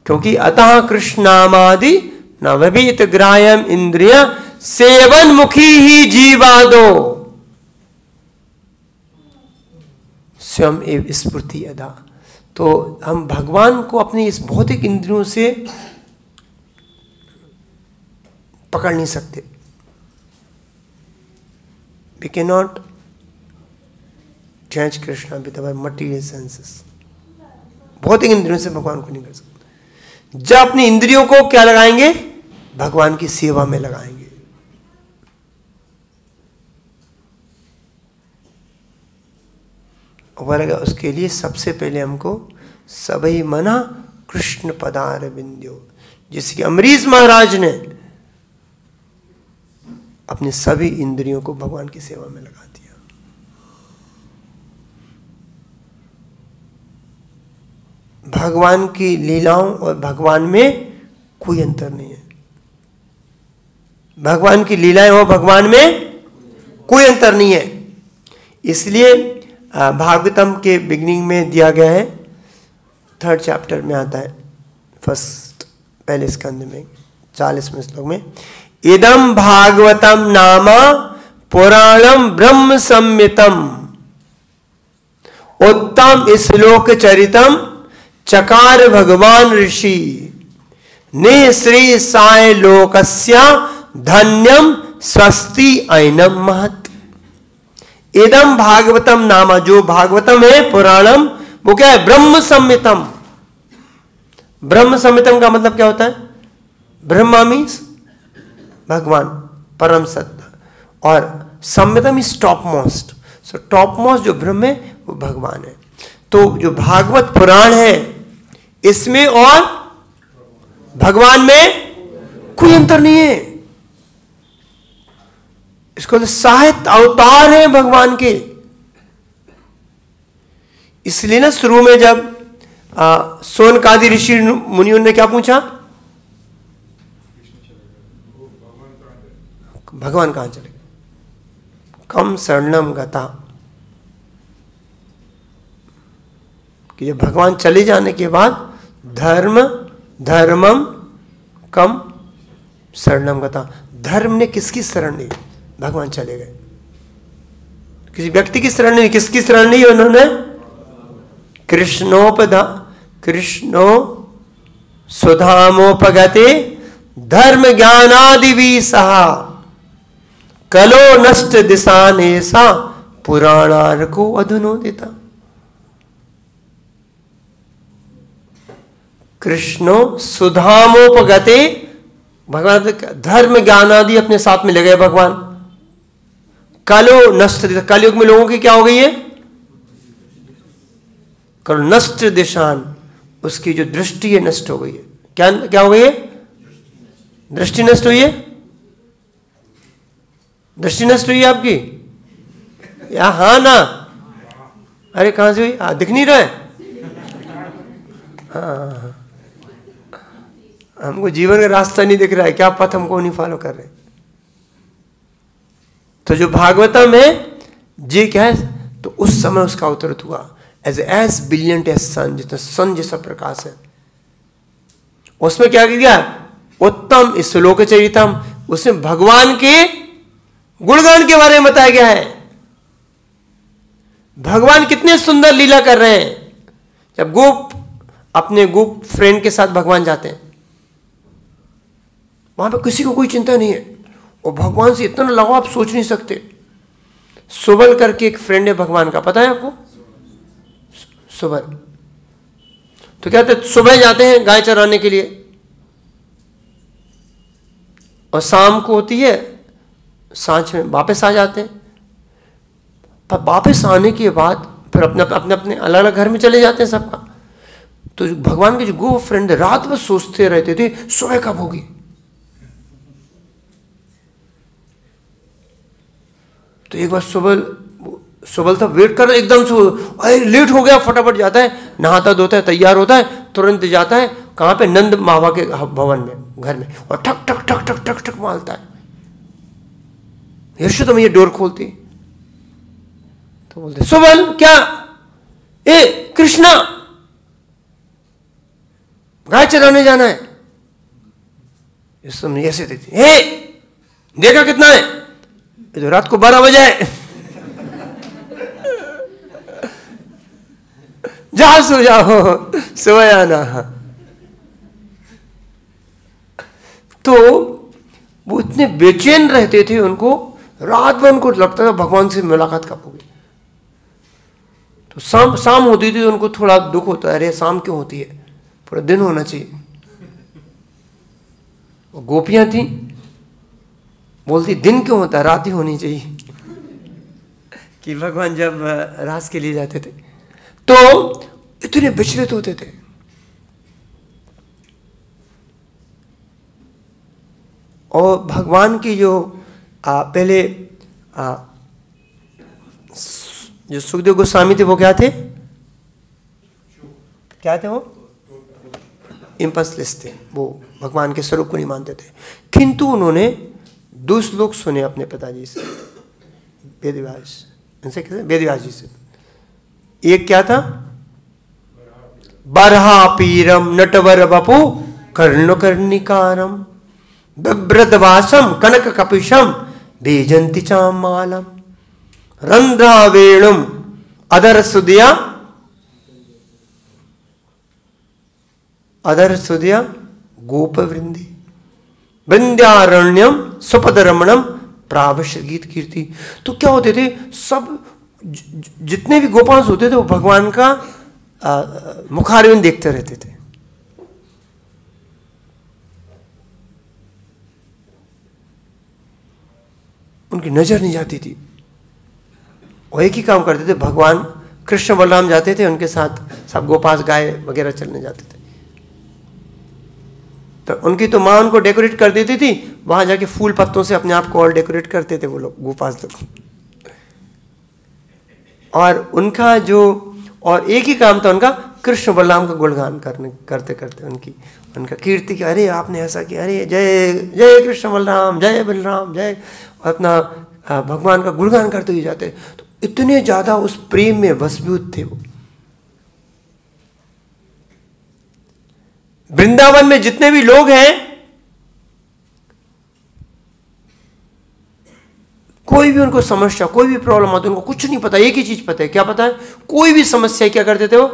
क्योंकि अतः कृष्णामादि नवभीत ग्राह्यम इंद्रिय सेवन मुखी ही जीवादो स्वयं एव स्फूर्ति अदा। तो हम भगवान को अपनी इस भौतिक इंद्रियों से पकड़ नहीं सकते। We cannot judge Krishna with our material senses. भौतिक इंद्रियों से भगवान को नहीं कर सकते। जब अपनी इंद्रियों को क्या लगाएंगे? भगवान की सेवा में लगाएंगे। बोलेगा उसके लिए सबसे पहले हमको सबई मना कृष्ण पदार बिंद्यो, जैसे कि अमरीश महाराज ने अपने सभी इंद्रियों को भगवान की सेवा में लगा दिया। भगवान की लीलाओं और भगवान में कोई अंतर नहीं है। भगवान की लीलाएं और भगवान में कोई अंतर नहीं है। इसलिए भागवतम के बिगिनिंग में दिया गया है, 3rd चैप्टर में आता है, पहले स्कंद में 40वें श्लोक में, इदम भागवतम नाम पुराणम ब्रह्म संहितम उत्तम श्लोक चरितम चकार भगवान ऋषि ने श्री साय लोकस्य धन्यम स्वस्ति ऐनम महत्। इदम भागवतम नाम, जो भागवतम है पुराणम, वो क्या है? ब्रह्म संहितम। ब्रह्म संहितम का मतलब क्या होता है? ब्रह्मा मीन्स भगवान, परम सत्य, और संहितम is top most. So top most जो ब्रह्म है वो भगवान है। तो जो भागवत पुराण है, इसमें और भगवान में कोई अंतर नहीं है। इसको तो साहित्य अवतार है भगवान के। इसलिए ना शुरू में जब सोनकादि ऋषि मुनियों ने क्या पूछा? भगवान कहां चले? कम शरणम गता, कि जब भगवान चले जाने के बाद धर्मम कम शरणम गता, धर्म ने किसकी शरण ली? भगवान चले गए। किसी व्यक्ति की शरण नहीं, किसकी शरण ली उन्होंने? कृष्णो सुधामोपगते धर्म ज्ञानादि भी सहा कलो नष्ट दिशान ऐसा पुराणार को अधुनोदिता। कृष्णो सुधामोपगते, भगवान धर्म ज्ञान आदि अपने साथ में ले गए भगवान। कलो नष्ट, कलयुग में लोगों की क्या हो गई है? कलो नष्ट दिशान, उसकी जो दृष्टि है नष्ट हो गई है। क्या क्या हो गई है? दृष्टि नष्ट हुई है। दृष्टि नष्ट हुई है आपकी? या हाँ ना? अरे कहां से हुई? दिख नहीं रहा है? हाँ, हमको जीवन का रास्ता नहीं दिख रहा है, क्या पथ हमको नहीं फॉलो कर रहे। तो जो भागवतम है जी क्या है, तो उस समय उसका अवतरित हुआ एज ब्रिलियंट एज सन, जितना सन जैसा प्रकाश है। उसमें क्या किया? उत्तम श्लोक चरितम, उसमें भगवान के गुणगान के बारे में बताया गया है। भगवान कितने सुंदर लीला कर रहे हैं। जब गोप अपने गोप फ्रेंड के साथ भगवान जाते हैं, वहां पे किसी को कोई चिंता नहीं है, और भगवान से इतना लगाव आप सोच नहीं सकते। सुबल करके एक फ्रेंड है भगवान का, पता है आपको? सुबल। तो क्या कहते, सुबह जाते हैं गाय चराने के लिए, और शाम को होती है सांझ में वापस आ जाते हैं। पर वापस आने के बाद फिर अपने अपने अपने अलग अलग घर में चले जाते हैं सबका। तो भगवान के जो गो फ्रेंड रात भर सोचते रहते थे सुबह कब होगी। तो एक बार सुबल था, वेट कर, एकदम से अरे लेट हो गया, फटाफट जाता है, नहाता धोता है, तैयार होता है, तुरंत जाता है कहाँ पे? नंद मावा के भवन में, घर में, और ठक ठक ठक ठक ठक ठक मारता है। यशोदा मैया डोर खोलती, तो बोलते सुबल क्या? ए कृष्णा, गाय चराने जाना है। यशोदा ऐसे देखती, हे देखा कितना है? तो रात को 12 बजे है। जा सो जाओ, सो जाना। तो वो इतने बेचैन रहते थे, उनको रात भर उनको लगता था भगवान से मुलाकात कब होगी। तो शाम होती थी तो उनको थोड़ा दुख होता है, अरे शाम क्यों होती है, पूरा दिन होना चाहिए। वो गोपियां थी, बोलती दिन क्यों होता है, रात ही होनी चाहिए। कि भगवान जब रास के लिए जाते थे तो इतने विचलित होते थे। और भगवान की जो पहले जो सुखदेव गोस्वामी थे, वो क्या थे? क्या थे वो? इम्पल्सलेस थे, वो भगवान के स्वरूप को नहीं मानते थे। किंतु उन्होंने 2 श्लोक सुने अपने पिताजी से, वेदव्यास, इनसे कैसे? वेदव्यास जी से। एक क्या था? बरहा पीरम नटवर बपु कर्ण कर्णिकारम बिभ्रतवासम कनक कपिशम बेजंती चामालम रंध्रा वेणुम अदर सुदिया गोप वृंदी वृंद्यारण्यम सुपदरमणम प्रावश गीत कीर्ति। तो क्या होते थे, सब जितने भी गोपांश होते थे वो भगवान का मुखारविंद देखते रहते थे। उनकी नजर नहीं जाती थी। वो एक ही काम करते थे, भगवान कृष्ण बलराम जाते थे, उनके साथ सब गोपास गाय वगैरह चलने जाते थे। तो उनकी तो माँ उनको डेकोरेट कर देती थी, वहां जाके फूल पत्तों से अपने आप को और डेकोरेट करते थे वो लोग, गोपास लोग। और उनका जो और एक ही काम था उनका, कृष्ण बलराम का गुणगान करते करते उनका कीर्ति कि अरे आपने ऐसा किया, अरे जय जय कृष्ण बलराम, जय बलराम जय, और अपना भगवान का गुणगान करते हुए जाते। तो इतने ज्यादा उस प्रेम में वशभूत थे वो। वृंदावन में जितने भी लोग हैं, कोई भी उनको समस्या, कोई भी प्रॉब्लम आती है, उनको कुछ नहीं पता, एक ही चीज पता है। क्या पता है? कोई भी समस्या क्या करते थे वो?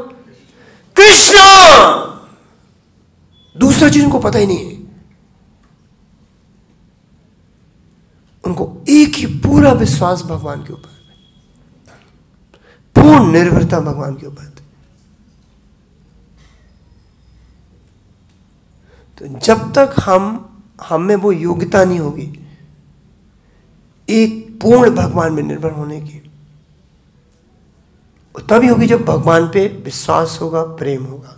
कृष्ण, दूसरा चीज उनको पता ही नहीं है। उनको एक ही पूरा विश्वास भगवान के ऊपर, पूर्ण निर्भरता भगवान के ऊपर। तो जब तक हम में वो योग्यता नहीं होगी एक पूर्ण भगवान में निर्भर होने की, तभी होगी जब भगवान पे विश्वास होगा, प्रेम होगा।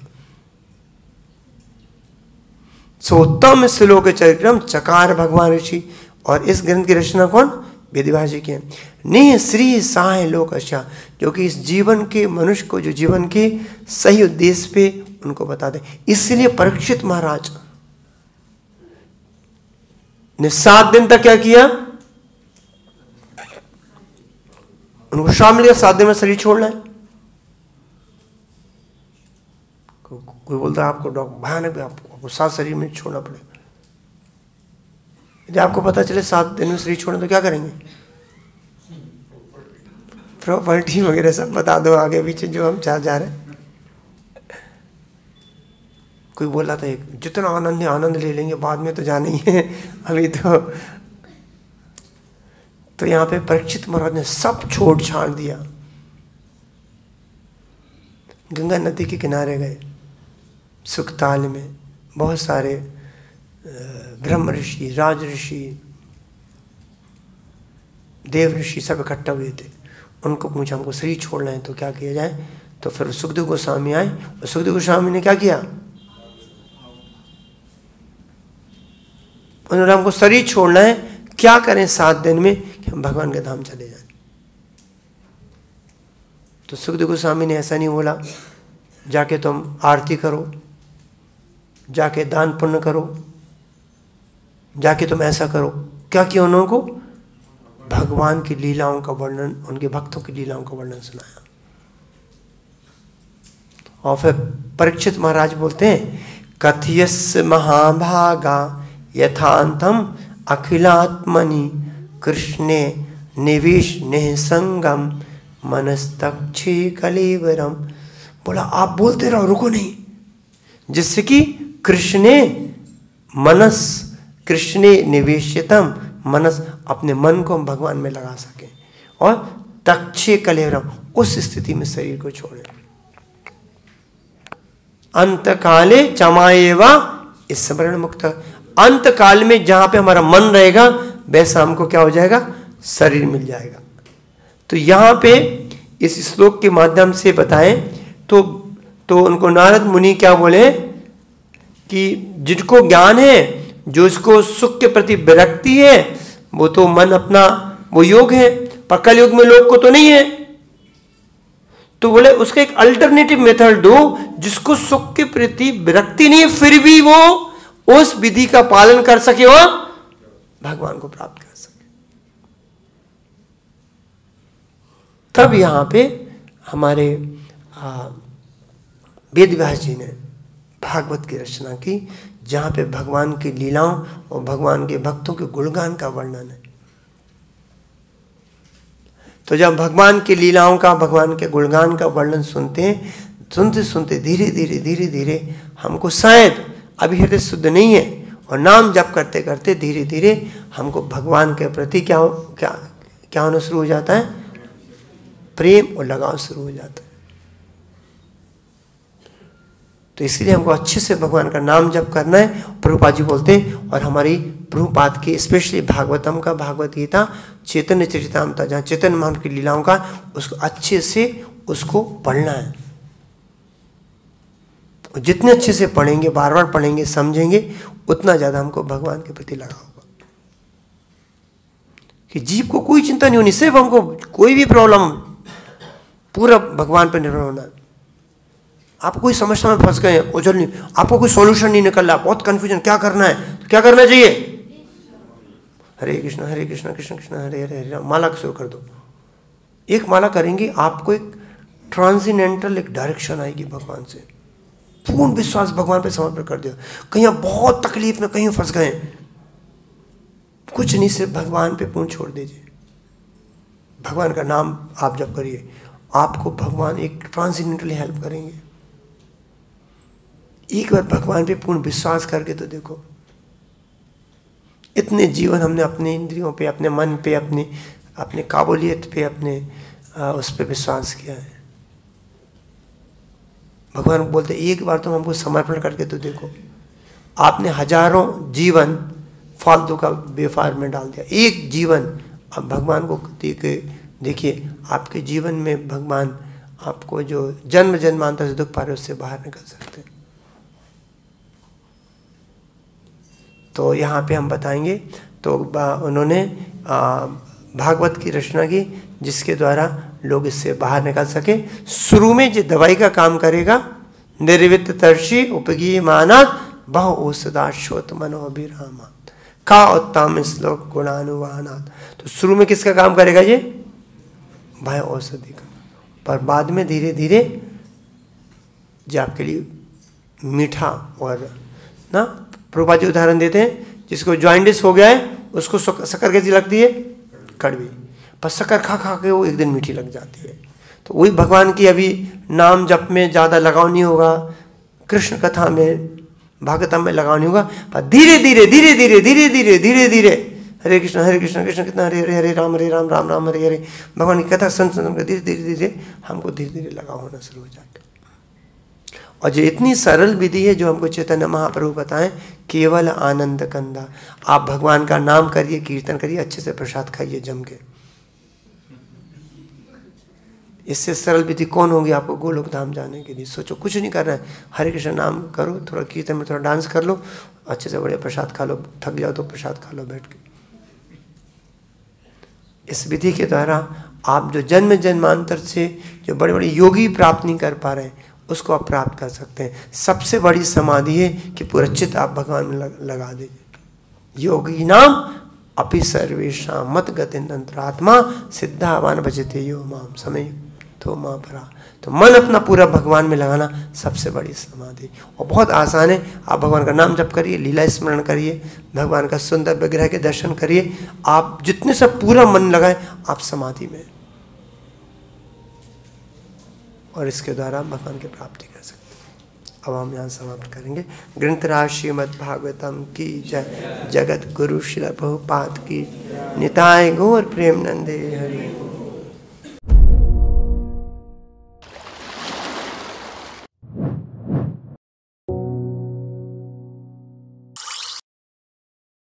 सोत्तम श्लोक चरित्रम चकार भगवान ऋषि। और इस ग्रंथ की रचना कौन? वेदव्यास जी की है। निह श्री साय लोक अच्छा, जो कि इस जीवन के मनुष्य को, जो जीवन के सही उद्देश्य पे उनको बता दे। इसलिए परीक्षित महाराज ने 7 दिन तक क्या किया? उनको श्राप मिल गया 7 दिन में शरीर छोड़ना है। कोई बोलता है आपको भयानक, आपको 7 शरीर में छोड़ना पड़ेगा। यदि आपको पता चले 7 दिन में शरीर छोड़ना तो क्या करेंगे? प्रॉपर्टी वगैरह सब बता दो आगे पीछे जो हम चाह जा रहे हैं। कोई बोला था एक, जितना आनंद है आनंद ले लेंगे, बाद में तो जाना ही है, अभी तो यहाँ पे परीक्षित महाराज ने सब छोड़ छाड़ दिया। गंगा नदी के किनारे गए, सुखताल में बहुत सारे ब्रह्म ऋषि, राज ऋषि, देव ऋषि सब इकट्ठा हुए थे। उनको पूछा हमको शरीर छोड़ना है तो क्या किया जाए? तो फिर सुखदेव गोस्वामी आए और सुखदेव गोस्वामी ने क्या किया? उन्होंने हमको शरीर छोड़ना है, क्या करें 7 दिन में कि हम भगवान के धाम चले जाएं। तो सुखदेव गोस्वामी ने ऐसा नहीं बोला जाके तुम आरती करो, जाके दान पुण्य करो, जाके तुम ऐसा करो। क्या किया उन्होंने को? भगवान की लीलाओं का वर्णन, उनके भक्तों की लीलाओं का वर्णन सुनाया। और फिर परीक्षित महाराज बोलते हैं, कथयस्य महाभागा यथांतम अखिलात्मनि कृष्णे निवेश निसंगम मनस्तक्षे कलेवरम। बोला आप बोलते रहो, रुको नहीं, जिससे कि कृष्णे निवेशितम मनस, अपने मन को हम भगवान में लगा सकें, और तक्षे कलेवरम, उस स्थिति में शरीर को छोड़े। अंतकाले चमाएवा स्मरण मुक्त, अंत काल में जहां पे हमारा मन रहेगा वैसा हमको क्या हो जाएगा? शरीर मिल जाएगा। तो यहां पे इस श्लोक के माध्यम से बताएं तो उनको नारद मुनि क्या बोले कि जिनको ज्ञान है, जो इसको सुख के प्रति विरक्ति है, वो तो मन अपना वो योग है, पर कल युग में लोग को तो नहीं है। तो बोले उसका एक अल्टरनेटिव मेथड दो, जिसको सुख के प्रति विरक्ति नहीं है फिर भी वो उस विधि का पालन कर सके और भगवान को प्राप्त कर सके। तब यहां पे हमारे वेदव्यास जी ने भागवत की रचना की, जहां पे भगवान की लीलाओं और भगवान के भक्तों के गुणगान का वर्णन है। तो जब भगवान की लीलाओं का, भगवान के गुणगान का वर्णन सुनते हैं, सुनते सुनते धीरे धीरे हमको, शायद अभी हृदय शुद्ध नहीं है, और नाम जप करते करते धीरे धीरे हमको भगवान के प्रति क्या होना शुरू हो जाता है? प्रेम और लगाव शुरू हो जाता है। तो इसलिए हमको अच्छे से भगवान का नाम जप करना है। प्रभुपाद जी बोलते हैं, और हमारी प्रभुपाद की स्पेशली भागवतम का, भागवत गीता, चैतन्य चरितामृत, जहाँ चैतन्य महाप्रभु की लीलाओं का, उसको अच्छे से उसको पढ़ना है। और जितने अच्छे से पढ़ेंगे, बार बार पढ़ेंगे, समझेंगे, उतना ज़्यादा हमको भगवान के प्रति लगाव होगा। कि जीव को कोई चिंता नहीं होनी, सिर्फ हमको कोई भी प्रॉब्लम पूरा भगवान पर निर्भर होना है। आपको कोई समस्या में फंस गए, उजल नहीं, आपको कोई सॉल्यूशन नहीं निकल रहा, बहुत कंफ्यूजन, क्या करना है? तो क्या करना चाहिए? हरे कृष्ण कृष्ण कृष्ण हरे हरे हरे राम, माला शुरू कर दो। एक माला करेंगे, आपको एक ट्रांसेंडेंटल एक डायरेक्शन आएगी भगवान से। पूर्ण विश्वास भगवान पे समर्पण कर दिया। कहीं आप बहुत तकलीफ में कहीं फंस गए, कुछ नहीं, सिर्फ भगवान पे पूर्ण छोड़ दीजिए। भगवान का नाम आप जब करिए, आपको भगवान एक ट्रांसेंडेंटली हेल्प करेंगे। एक बार भगवान पे पूर्ण विश्वास करके तो देखो, इतने जीवन हमने अपने इंद्रियों पे, अपने मन पे, अपने काबुलियत पे, अपने उस पे विश्वास किया है। भगवान बोलते एक बार तुम हमको समर्पण करके तो देखो। आपने हजारों जीवन फालतू का बेफार में डाल दिया, एक जीवन। अब भगवान को देखिए, आपके जीवन में भगवान आपको जो जन्म जन्मांतर से दुख पा रहे उससे बाहर निकल सकते हैं। तो यहाँ पे हम बताएंगे, तो उन्होंने भागवत की रचना की जिसके द्वारा लोग इससे बाहर निकल सके। शुरू में जो दवाई का काम करेगा, निर्वित तर्षि उपगी मानात बहु औषधाश्वत मनोभिरामात का उत्तम श्लोक गुणानुवानात। तो शुरू में किसका काम करेगा ये? भय औषधि का। पर बाद में धीरे धीरे जो आपके लिए मीठा, और ना प्रभुपाद जी उदाहरण देते हैं, जिसको जॉइंटिस हो गया है उसको शक्कर कैसी लगती है? कड़वी। पर शक्कर खा खा के वो एक दिन मीठी लग जाती है। तो वही भगवान की अभी नाम जप में ज़्यादा लगाव नहीं होगा, कृष्ण कथा में, भागवतम में लगाव नहीं होगा, पर धीरे धीरे धीरे धीरे धीरे धीरे धीरे धीरे हरे कृष्ण कृष्ण कितना हरे हरे, हरे राम राम राम हरे हरे, भगवान की कथा सुन सुन धीरे धीरे धीरे हमको धीरे धीरे लगाव होना शुरू हो जाता है। और जो इतनी सरल विधि है जो हमको चैतन्य महाप्रभु बताएं, केवल आनंद कंदा। आप भगवान का नाम करिए, कीर्तन करिए, अच्छे से प्रसाद खाइए जम के। इससे सरल विधि कौन होगी आपको गोलोक धाम जाने के लिए? सोचो, कुछ नहीं करना है, हरे कृष्ण नाम करो, थोड़ा कीर्तन में थोड़ा डांस कर लो, अच्छे से बढ़िया प्रसाद खा लो, थक जाओ तो प्रसाद खा लो बैठ के। इस विधि के द्वारा आप जो जन्म जन्मांतर से जो बड़े बड़े योगी प्राप्त नहीं कर पा रहे हैं उसको आप प्राप्त कर सकते हैं। सबसे बड़ी समाधि है कि पूरा चित्त आप भगवान में लगा दीजिए। योगी नाम अपि सर्वेशा मत गतिंतरात्मा सिद्धावान भजते यो माम समय तो माँ परा। तो मन अपना पूरा भगवान में लगाना सबसे बड़ी समाधि, और बहुत आसान है। आप भगवान का नाम जप करिए, लीला स्मरण करिए, भगवान का सुंदर विग्रह के दर्शन करिए। आप जितने से पूरा मन लगाए आप समाधि में, और इसके द्वारा भगवान की प्राप्ति कर सकते हैं। अब हम यहाँ समाप्त करेंगे। ग्रंथराज श्रीमद् भागवतम की जय, जगत गुरु श्रील प्रभुपाद की, निताय गौर प्रेम नंदे हरि।